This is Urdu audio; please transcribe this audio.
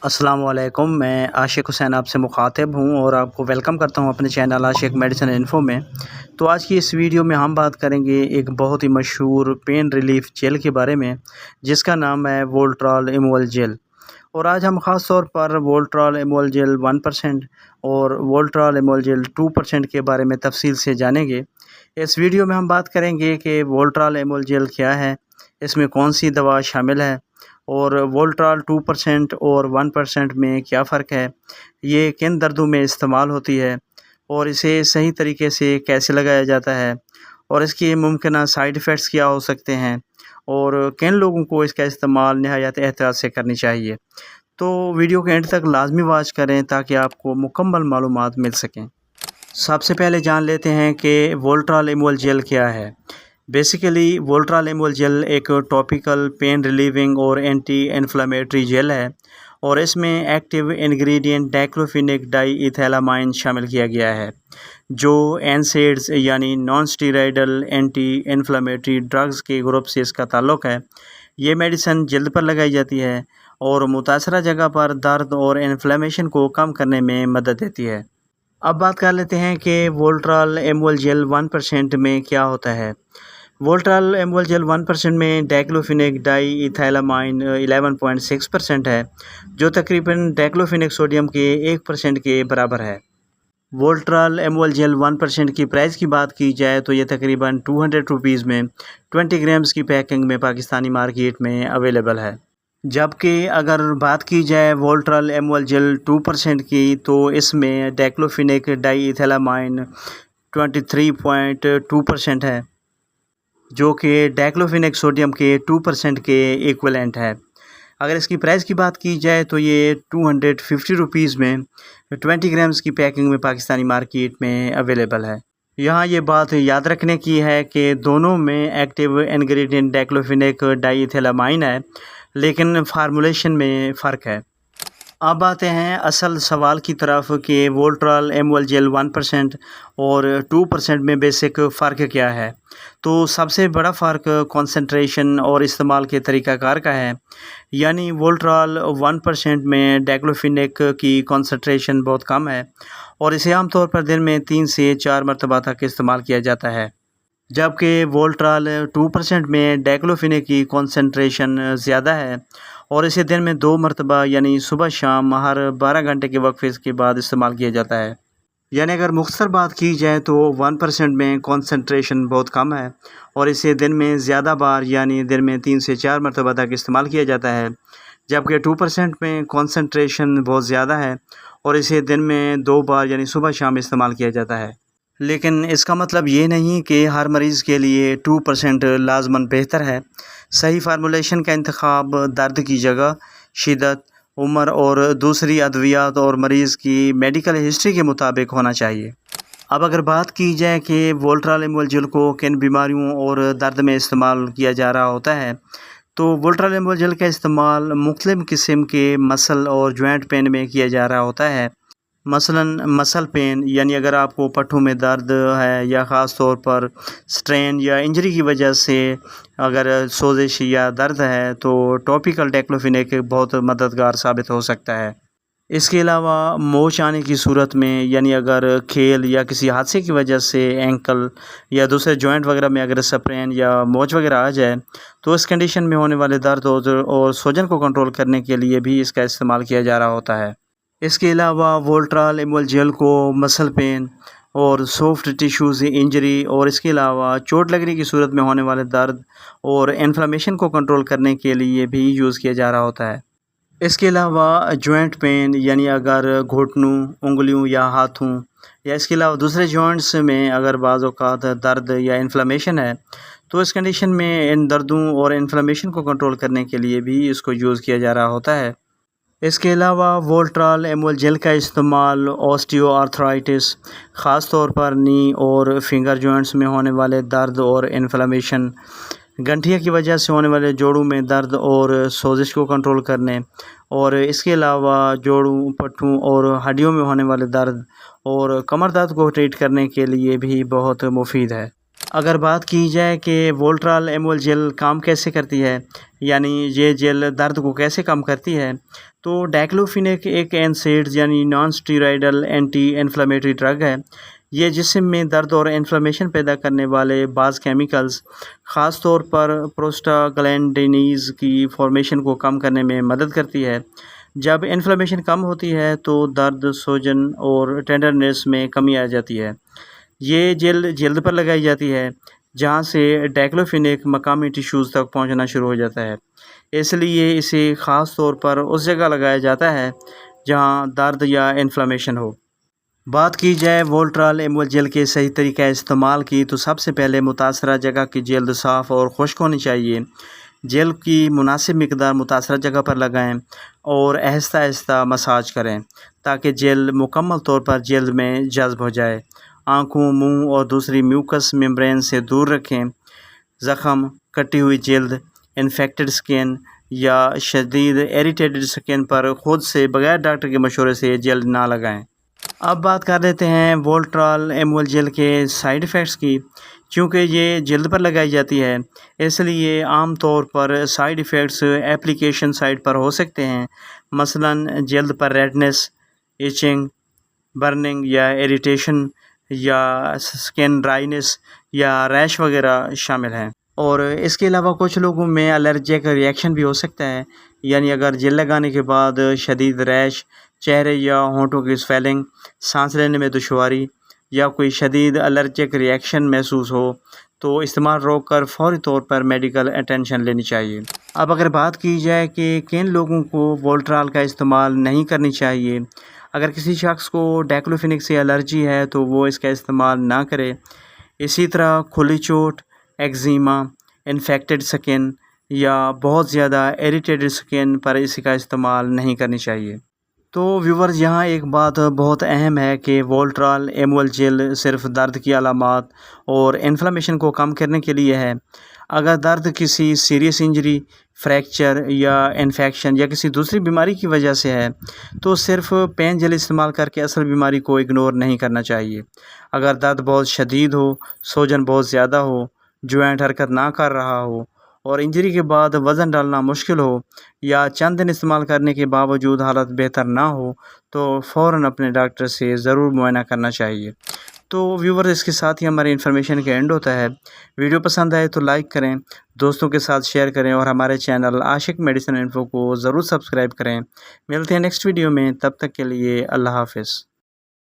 السلام علیکم، میں عاشق حسین آپ سے مخاطب ہوں اور آپ کو ویلکم کرتا ہوں اپنے چینل عاشق میڈیسن انفو میں۔ تو آج کی اس ویڈیو میں ہم بات کریں گے ایک بہت ہی مشہور پین ریلیف جیل کے بارے میں، جس کا نام ہے وولٹرال ایمول جیل۔ اور آج ہم خاص طور پر وولٹرال ایمول جیل 1% اور وولٹرال ایمول جیل 2% کے بارے میں تفصیل سے جانیں گے۔ اس ویڈیو میں ہم بات کریں گے کہ وولٹرال ایمول جیل کیا ہے، اس میں کون سی دوا شامل ہے، اور وولٹرال 2% اور 1% میں کیا فرق ہے، یہ کن دردوں میں استعمال ہوتی ہے، اور اسے صحیح طریقے سے کیسے لگایا جاتا ہے، اور اس کی ممکنہ سائیڈ ایفیکٹس کیا ہو سکتے ہیں، اور کن لوگوں کو اس کا استعمال نہایت احتیاط سے کرنی چاہیے۔ تو ویڈیو کے اینڈ تک لازمی واچ کریں تاکہ آپ کو مکمل معلومات مل سکیں۔ سب سے پہلے جان لیتے ہیں کہ وولٹرال ایمول جیل کیا ہے۔ بیسیکلی وولٹرال ایمول جیل ایک ٹاپیکل پین ریلیونگ اور اینٹی انفلیمیٹری جیل ہے، اور اس میں ایکٹیو انگریڈینٹ ڈائکلوفینیک ڈائی ایتھیلامائن شامل کیا گیا ہے، جو NSAIDs یعنی نان اسٹیرائڈل اینٹی انفلیمیٹری ڈرگز کے گروپ سے اس کا تعلق ہے۔ یہ میڈیسن جلد پر لگائی جاتی ہے اور متاثرہ جگہ پر درد اور انفلیمیشن کو کم کرنے میں مدد دیتی ہے۔ اب بات کر لیتے ہیں کہ وولٹرال ایمول جیل 1% میں کیا ہوتا ہے۔ وولٹرال ایمول جیل 1% میں ڈائکلوفینیک ڈائی ایتھیلامائن 11.6% ہے، جو تقریباً ڈائکلوفینیک سوڈیم کے 1% کے برابر ہے۔ وولٹرال ایمول جیل 1% کی پرائز کی بات کی جائے تو یہ تقریباً 200 روپیز میں 20 گرامز کی پیکنگ میں پاکستانی مارکیٹ میں اویلیبل ہے۔ جبکہ اگر بات کی جائے وولٹرال ایمول جیل 2% کی تو اس میں ڈائکلوفینیک ڈائی ایتھیلامائن 23.2% ہے، جو کہ ڈائکلوفینیک سوڈیم کے 2% کے ایکویلنٹ ہے۔ اگر اس کی پرائز کی بات کی جائے تو یہ 250 روپیز میں 20 گرامز کی پیکنگ میں پاکستانی مارکیٹ میں اویلیبل ہے۔ یہاں یہ بات یاد رکھنے کی ہے کہ دونوں میں ایکٹیو انگریڈینٹ ڈائکلوفینیک ڈائی ایتھیلامائن ہے، لیکن فارمولیشن میں فرق ہے۔ اب آتے ہیں اصل سوال کی طرف کہ وولٹرال ایمول جیل 1% اور 2% میں بیسک فرق کیا ہے۔ تو سب سے بڑا فرق کنسنٹریشن اور استعمال کے طریقہ کار کا ہے، یعنی وولٹرال 1% میں ڈائکلوفینیک کی کنسنٹریشن بہت کم ہے، اور اسے عام طور پر دن میں 3 سے 4 مرتبہ تک استعمال کیا جاتا ہے، جبکہ وولٹرال 2% میں ڈائکلوفینیک کی کنسنٹریشن زیادہ ہے، اور اسے دن میں 2 مرتبہ یعنی صبح شام ہر 12 گھنٹے کے وقفے کے بعد استعمال کیا جاتا ہے۔ یعنی اگر مختصر بات کی جائے تو 1% میں کنسنٹریشن بہت کم ہے، اور اسے دن میں زیادہ بار یعنی دن میں 3 سے 4 مرتبہ تک استعمال کیا جاتا ہے، جبکہ 2% میں کنسنٹریشن بہت زیادہ ہے اور اسے دن میں 2 بار یعنی صبح شام استعمال کیا جاتا ہے۔ لیکن اس کا مطلب یہ نہیں کہ ہر مریض کے لیے 2% لازماً بہتر ہے۔ صحیح فارمولیشن کا انتخاب درد کی جگہ، شدت، عمر اور دوسری ادویات اور مریض کی میڈیکل ہسٹری کے مطابق ہونا چاہیے۔ اب اگر بات کی جائے کہ وولٹرال ایمول جیل کو کن بیماریوں اور درد میں استعمال کیا جا رہا ہوتا ہے، تو وولٹرال ایمول جیل کا استعمال مختلف قسم کے مسل اور جوائنٹ پین میں کیا جا رہا ہوتا ہے۔ مثلاً مسل پین، یعنی اگر آپ کو پٹھوں میں درد ہے یا خاص طور پر سٹرین یا انجری کی وجہ سے اگر سوزش یا درد ہے تو ٹاپیکل ڈائکلوفینیک بہت مددگار ثابت ہو سکتا ہے۔ اس کے علاوہ موچ آنے کی صورت میں، یعنی اگر کھیل یا کسی حادثے کی وجہ سے اینکل یا دوسرے جوائنٹ وغیرہ میں اگر سپرین یا موچ وغیرہ آ جائے تو اس کنڈیشن میں ہونے والے درد اور سوجن کو کنٹرول کرنے کے لیے بھی اس کا استعمال کیا جا رہا ہوتا ہے۔ اس کے علاوہ وولٹرال ایمول جیل کو مسل پین اور سافٹ ٹیشوز انجری اور اس کے علاوہ چوٹ لگنے کی صورت میں ہونے والے درد اور انفلیمیشن کو کنٹرول کرنے کے لیے بھی یوز کیا جا رہا ہوتا ہے۔ اس کے علاوہ جوائنٹ پین، یعنی اگر گھٹنوں، انگلیوں یا ہاتھوں یا اس کے علاوہ دوسرے جوائنٹس میں اگر بعض اوقات درد یا انفلیمیشن ہے تو اس کنڈیشن میں ان دردوں اور انفلیمیشن کو کنٹرول کرنے کے لیے بھی اس کو یوز کیا جا رہا ہوتا ہے۔ اس کے علاوہ وولٹرال ایمول جیل کا استعمال اوسٹیو آرتھرائٹس، خاص طور پر نی اور فنگر جوائنٹس میں ہونے والے درد اور انفلیمیشن، گنٹھیا کی وجہ سے ہونے والے جوڑوں میں درد اور سوزش کو کنٹرول کرنے، اور اس کے علاوہ جوڑوں، پٹھوں اور ہڈیوں میں ہونے والے درد اور کمر درد کو ٹریٹ کرنے کے لیے بھی بہت مفید ہے۔ اگر بات کی جائے کہ وولٹرال ایمول جیل کام کیسے کرتی ہے، یعنی یہ جیل درد کو کیسے کم کرتی ہے، تو ڈائکلوفینیک ایک NSAIDs یعنی نان سٹیرائڈل اینٹی انفلیمیٹری ڈرگ ہے۔ یہ جسم میں درد اور انفلیمیشن پیدا کرنے والے بعض کیمیکلز، خاص طور پر پروسٹاگلینڈینز کی فارمیشن کو کم کرنے میں مدد کرتی ہے۔ جب انفلیمیشن کم ہوتی ہے تو درد، سوجن اور ٹینڈرنیس میں کمی آ جاتی ہے۔ یہ جیل جلد پر لگائی جاتی ہے، جہاں سے ڈائکلوفینیک مقامی ٹیشوز تک پہنچنا شروع ہو جاتا ہے۔ اس لیے اسے خاص طور پر اس جگہ لگایا جاتا ہے جہاں درد یا انفلیمیشن ہو۔ بات کی جائے وولٹرال ایمول جیل کے صحیح طریقہ استعمال کی، تو سب سے پہلے متاثرہ جگہ کی جلد صاف اور خشک ہونی چاہیے۔ جیل کی مناسب مقدار متاثرہ جگہ پر لگائیں اور آہستہ آہستہ مساج کریں تاکہ جیل مکمل طور پر جلد میں جذب ہو جائے۔ آنکھوں، منہ اور دوسری میوکس ممبرین سے دور رکھیں۔ زخم، کٹی ہوئی جلد، انفیکٹڈ سکن یا شدید ایریٹیٹڈ سکن پر خود سے بغیر ڈاکٹر کے مشورے سے جیل نہ لگائیں۔ اب بات کر لیتے ہیں وولٹرال ایمول جیل کے سائیڈ ایفیکٹس کی۔ چونکہ یہ جلد پر لگائی جاتی ہے، اس لیے عام طور پر سائیڈ ایفیکٹس ایپلیکیشن سائٹ پر ہو سکتے ہیں، مثلاً جلد پر ریڈنس، ایچنگ، برننگ یا ایریٹیشن یا سکن ڈرائنس یا ریش وغیرہ شامل ہیں۔ اور اس کے علاوہ کچھ لوگوں میں الرجک ریئیکشن بھی ہو سکتا ہے، یعنی اگر جیل لگانے کے بعد شدید ریش، چہرے یا ہونٹوں کی سویلنگ، سانس لینے میں دشواری یا کوئی شدید الرجک ریئیکشن محسوس ہو تو استعمال روک کر فوری طور پر میڈیکل اٹینشن لینی چاہیے۔ اب اگر بات کی جائے کہ کن لوگوں کو وولٹرال کا استعمال نہیں کرنی چاہیے، اگر کسی شخص کو ڈائکلوفینیک سے الرجی ہے تو وہ اس کا استعمال نہ کرے۔ اسی طرح کھلی چوٹ، ایگزیما، انفیکٹڈ سکن یا بہت زیادہ ایریٹیٹڈ سکن پر اس کا استعمال نہیں کرنی چاہیے۔ تو ویورز، یہاں ایک بات بہت اہم ہے کہ وولٹرال ایمول جیل صرف درد کی علامات اور انفلیمیشن کو کم کرنے کے لیے ہے۔ اگر درد کسی سیریس انجری، فریکچر یا انفیکشن یا کسی دوسری بیماری کی وجہ سے ہے تو صرف پین جیل استعمال کر کے اصل بیماری کو اگنور نہیں کرنا چاہیے۔ اگر درد بہت شدید ہو، سوجن بہت زیادہ ہو، جوائنٹ حرکت نہ کر رہا ہو اور انجری کے بعد وزن ڈالنا مشکل ہو یا چند دن استعمال کرنے کے باوجود حالت بہتر نہ ہو تو فوراً اپنے ڈاکٹر سے ضرور معائنہ کرنا چاہیے۔ تو ویور، اس کے ساتھ ہی ہماری انفارمیشن کا اینڈ ہوتا ہے۔ ویڈیو پسند آئے تو لائک کریں، دوستوں کے ساتھ شیئر کریں اور ہمارے چینل عاشق میڈیسن انفو کو ضرور سبسکرائب کریں۔ ملتے ہیں نیکسٹ ویڈیو میں، تب تک کے لیے اللہ حافظ۔